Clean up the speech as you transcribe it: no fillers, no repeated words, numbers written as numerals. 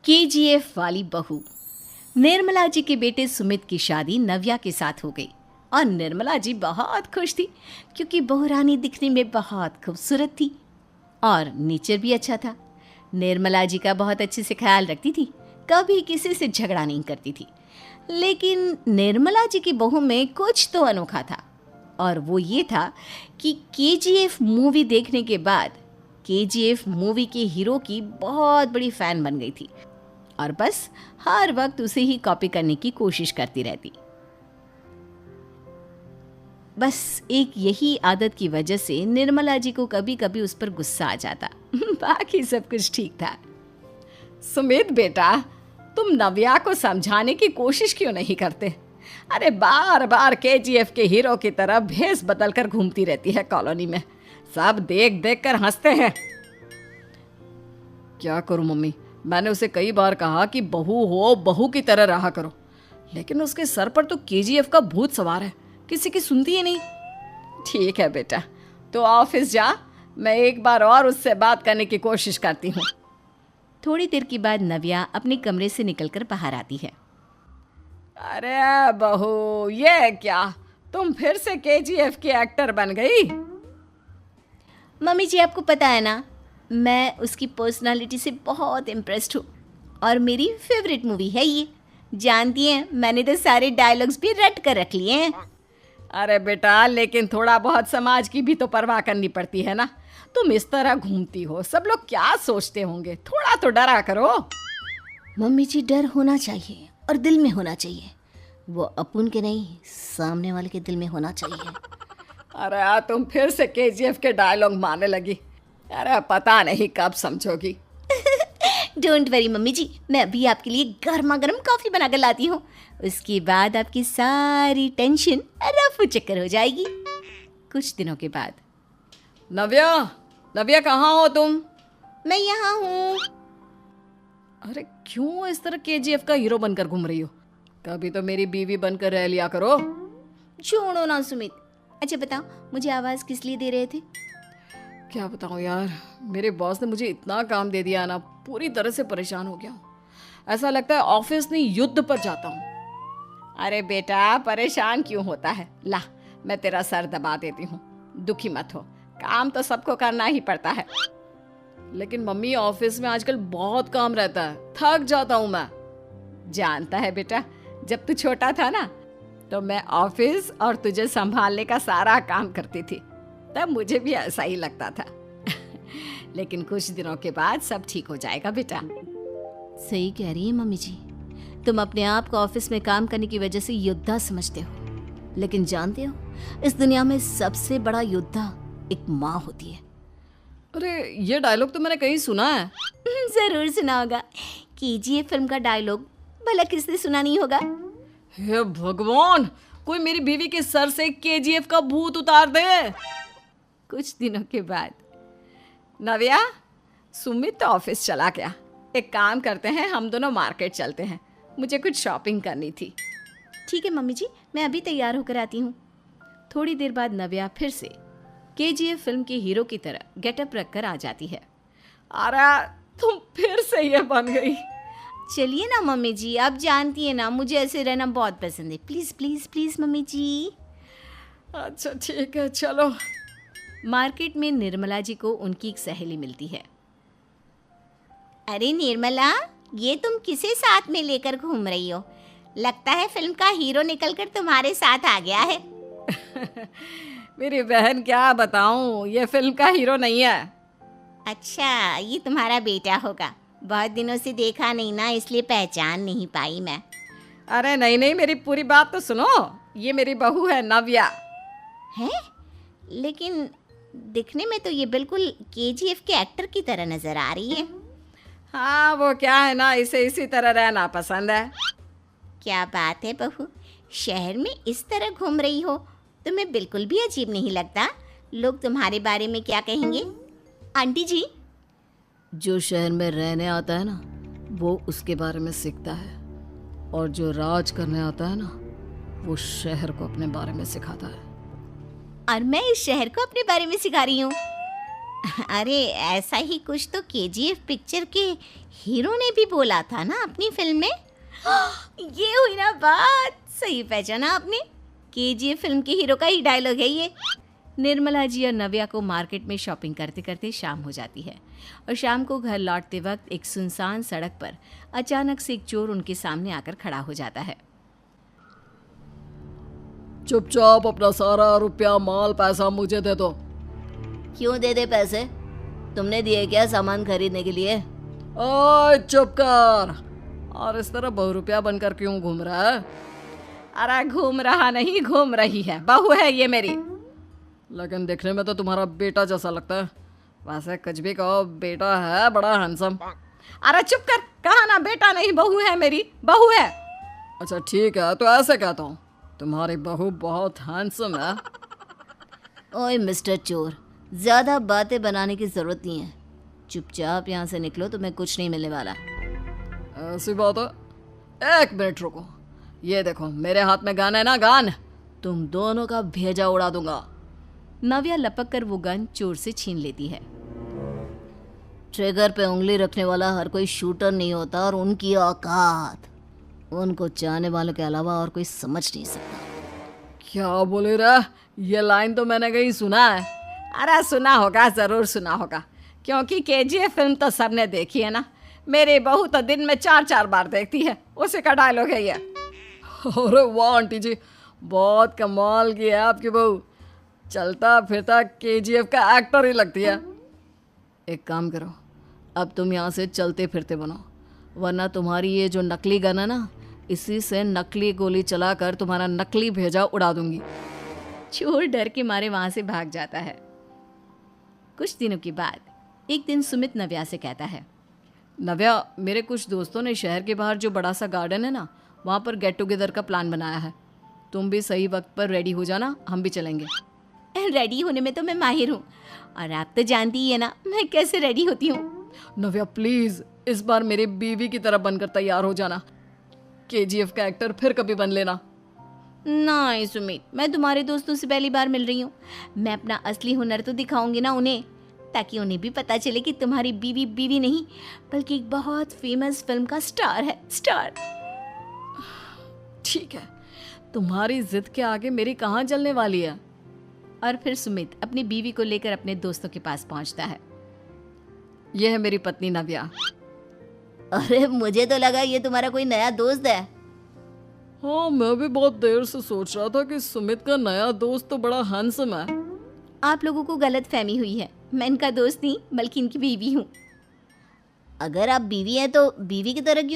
KGF वाली बहू। निर्मला जी के बेटे सुमित की शादी नव्या के साथ हो गई और निर्मला जी बहुत खुश थी क्योंकि बहू रानी दिखने में बहुत खूबसूरत थी और नेचर भी अच्छा था। निर्मला जी का बहुत अच्छे से ख्याल रखती थी, कभी किसी से झगड़ा नहीं करती थी। लेकिन निर्मला जी की बहू में कुछ तो अनोखा था और वो ये था कि केजीएफ मूवी देखने के बाद केजीएफ मूवी के हीरो की बहुत बड़ी फ़ैन बन गई थी और बस हर वक्त उसे ही कॉपी करने की कोशिश करती रहती। बस एक यही आदत की वजह से निर्मला जी को कभी कभी उस पर गुस्सा आ जाता। बाकी सब कुछ ठीक था। सुमित बेटा, तुम नव्या को समझाने की कोशिश क्यों नहीं करते? अरे बार बार केजीएफ के हीरो की तरह भेस बदल कर घूमती रहती है कॉलोनी में, सब देख देख कर हंसते हैं। क्या करूं मम्मी, मैंने उसे कई बार कहा कि बहू हो बहू की तरह रहा करो, लेकिन उसके सर पर तो केजीएफ का भूत सवार है, किसी की सुनती ही नहीं। ठीक है बेटा, तो ऑफिस जा, मैं एक बार और उससे बात करने की कोशिश करती हूँ। थोड़ी देर के बाद नव्या अपने कमरे से निकलकर बाहर आती है। अरे बहू, ये क्या, तुम फिर से केजीएफ की एक्टर बन गई? मम्मी जी, आपको पता है ना, मैं उसकी पर्सनालिटी से बहुत इम्प्रेस्ड हूँ और मेरी फेवरेट मूवी है ये। जानती हैं, मैंने तो सारे डायलॉग्स भी रट कर रख लिए हैं। अरे बेटा, लेकिन थोड़ा बहुत समाज की भी तो परवाह करनी पड़ती है ना। तुम इस तरह घूमती हो, सब लोग क्या सोचते होंगे, थोड़ा तो डरा करो। मम्मी जी, डर होना चाहिए और दिल में होना चाहिए, वो अपुन के नहीं सामने वाले के दिल में होना चाहिए। अरे तुम फिर से केजीएफ के डायलॉग मारने लगी। अरे पता नहीं कब समझोगी। डोंट वरी मम्मी जी, मैं अभी आपके लिए गर्मा गर्म कॉफ़ी बना कर लाती हूँ, उसके बाद आपकी सारी टेंशन रफू चक्कर हो जाएगी। कुछ दिनों के बाद। नव्या, नव्या कहाँ हो तुम? मैं यहाँ हूँ। अरे क्यों इस तरह केजीएफ का हीरो बनकर घूम रही हो? कभी तो मेरी बीवी बनकर रह लिया करो। छोड़ो ना सुमित। अच्छा बताओ, मुझे आवाज़ किस लिए दे रहे थे? क्या बताऊँ यार, मेरे बॉस ने मुझे इतना काम दे दिया ना, पूरी तरह से परेशान हो गया हूँ। ऐसा लगता है ऑफिस नहीं युद्ध पर जाता हूँ। अरे बेटा, परेशान क्यों होता है, ला मैं तेरा सर दबा देती हूँ, दुखी मत हो, काम तो सबको करना ही पड़ता है। लेकिन मम्मी, ऑफिस में आजकल बहुत काम रहता है, थक जाता हूँ मैं। जानता है बेटा, जब तू छोटा था ना, तो मैं ऑफिस और तुझे संभालने का सारा काम करती थी, तब मुझे भी ऐसा ही लगता था। लेकिन कुछ दिनों के बाद सब ठीक हो जाएगा बेटा। सही कह रही है मम्मी जी, तुम अपने आप को ऑफिस में काम करने की वजह से योद्धा समझते हो, लेकिन जानते हो, इस दुनिया में सबसे बड़ा योद्धा एक माँ होती है। अरे ये डायलॉग तो मैंने कहीं सुना है। जरूर सुना होगा, केजीएफ फिल्म का डायलॉग, भला किसने सुना नहीं होगा। हे भगवान, कोई मेरी बीवी के सर से केजीएफ का भूत उतार दे। कुछ दिनों के बाद। नव्या, सुमित तो ऑफिस चला गया, एक काम करते हैं, हम दोनों मार्केट चलते हैं, मुझे कुछ शॉपिंग करनी थी। ठीक है मम्मी जी, मैं अभी तैयार होकर आती हूँ। थोड़ी देर बाद नव्या फिर से केजीएफ फिल्म के हीरो की तरह गेटअप रखकर आ जाती है। अरे तुम फिर से ये बन गई। चलिए ना मम्मी जी, आप जानती है ना, मुझे ऐसे रहना बहुत पसंद है। प्लीज़ प्लीज़ प्लीज़ मम्मी जी। अच्छा ठीक है, चलो। मार्केट में निर्मला जी को उनकी एक सहेली मिलती है। अरे निर्मला, ये तुम किसे साथ में लेकर घूम रही हो? लगता है फिल्म का हीरो निकलकर तुम्हारे साथ आ गया है। मेरी बहन, क्या बताऊं, ये फिल्म का हीरो नहीं है। अच्छा, ये तुम्हारा बेटा होगा, बहुत दिनों से देखा नहीं ना, इसलिए पहचान नहीं पाई मैं। अरे नहीं नहीं, मेरी पूरी बात तो सुनो, ये मेरी बहू है नव्या। है? लेकिन दिखने में तो ये बिल्कुल केजीएफ के एक्टर की तरह नजर आ रही है। हाँ, वो क्या है ना, इसे इसी तरह रहना पसंद है। क्या बात है बहू, शहर में इस तरह घूम रही हो, तुम्हें बिल्कुल भी अजीब नहीं लगता? लोग तुम्हारे बारे में क्या कहेंगे? आंटी जी, जो शहर में रहने आता है ना, वो उसके बारे में सीखता है, और जो राज करने आता है ना, वो शहर को अपने बारे में सिखाता है। और मैं इस शहर को अपने बारे में सिखा रही हूँ। अरे ऐसा ही कुछ तो केजीएफ पिक्चर के हीरो ने भी बोला था ना अपनी फिल्म में। ये हुई ना बात, सही पहचाना आपने। केजीएफ फिल्म के हीरो का ही डायलॉग है ये। निर्मला जी और नव्या को मार्केट में शॉपिंग करते करते शाम हो जाती है और शाम को घर लौटते वक्त एक सुनसान सड़क पर अचानक से एक चोर उनके सामने आकर खड़ा हो जाता है। चुपचाप अपना सारा रुपया माल पैसा मुझे दे दो। क्यों दे दे पैसे? तुमने दिए क्या सामान खरीदने के लिए? ओए चुप कर। और इस तरह बहुरुपया बनकर क्यों घूम रहा है? अरे घूम रहा नहीं, घूम रही है, बहू है ये मेरी। लेकिन देखने में तो तुम्हारा बेटा जैसा लगता है। वैसे कुछ भी कहो, बेटा है बड़ा हैंडसम। अरे चुप कर, कहा ना बेटा नहीं बहू है मेरी, बहू है। अच्छा ठीक है, तो ऐसे कहता हूँ, तुम्हारी बहू बहुत हैंडसम है। ओए मिस्टर चोर, ज़्यादा बातें बनाने की ज़रूरत नहीं है। चुपचाप यहाँ से निकलो, तुम्हें कुछ नहीं मिलने वाला। ऐसी बात है। एक मिनट रुको, ये देखो मेरे हाथ में गन है ना, गन। तुम दोनों का भेजा उड़ा दूंगा। नव्या लपक कर वो गन चोर से छीन लेती है। ट्रिगर पे उंगली रखने वाला हर कोई शूटर नहीं होता और उनकी औकात उनको चाहने वालों के अलावा और कोई समझ नहीं सकता। क्या बोले रे? ये लाइन तो मैंने कहीं सुना है। अरे सुना होगा, ज़रूर सुना होगा, क्योंकि केजीएफ फिल्म तो सबने देखी है ना। मेरी बहू तो दिन में 4-4 बार देखती है, उसी का डायलॉग है ये। अरे वाह आंटी जी, बहुत कमाल की है आपकी बहू। चलता फिरता केजीएफ का एक्टर ही लगती है। एक काम करो, अब तुम यहाँ से चलते फिरते बनो, वरना तुम्हारी ये जो नकली गन है ना, इसी से नकली गोली चलाकर तुम्हारा नकली भेजा उड़ा दूंगी। चोर डर के मारे वहां से भाग जाता है। कुछ दिनों के बाद एक दिन सुमित नव्या से कहता है, नव्या, मेरे कुछ दोस्तों ने शहर के बाहर जो बड़ा सा गार्डन है ना, वहाँ पर गेट टुगेदर का प्लान बनाया है। तुम भी सही वक्त पर रेडी हो जाना, हम भी चलेंगे। रेडी होने में तो मैं माहिर हूँ, और आप तो जानती ही है ना मैं कैसे रेडी होती हूँ। नव्या प्लीज इस बार मेरी बीवी की तरह बनकर तैयार हो जाना। केजीएफ का एक्टर फिर कभी बन लेना। नहीं सुमित, मैं तुम्हारे दोस्तों से पहली बार मिल रही हूँ। मैं अपना असली हुनर तो दिखाऊंगी ना उन्हें, ताकि उन्हें भी पता चले कि तुम्हारी बीवी बीवी नहीं बल्कि एक बहुत फेमस फिल्म का स्टार है, स्टार। ठीक है, तुम्हारी जिद के आगे मेरी कहाँ जलने वाली है। और फिर सुमित अपनी बीवी को लेकर अपने दोस्तों के पास पहुंचता है। यह है मेरी पत्नी नव्या। अरे मुझे तो लगा ये तुम्हारा कोई नया दोस्त है। हाँ, मैं भी बहुत देर से सोच रहा था कि सुमित का नया दोस्त तो बड़ा हैंडसम है। आप लोगों को गलत फहमी हुई है, मैं इनका दोस्त नहीं बल्कि इनकी बीवी हूँ। अगर आप बीवी हैं तो बीवी की तरह क्यों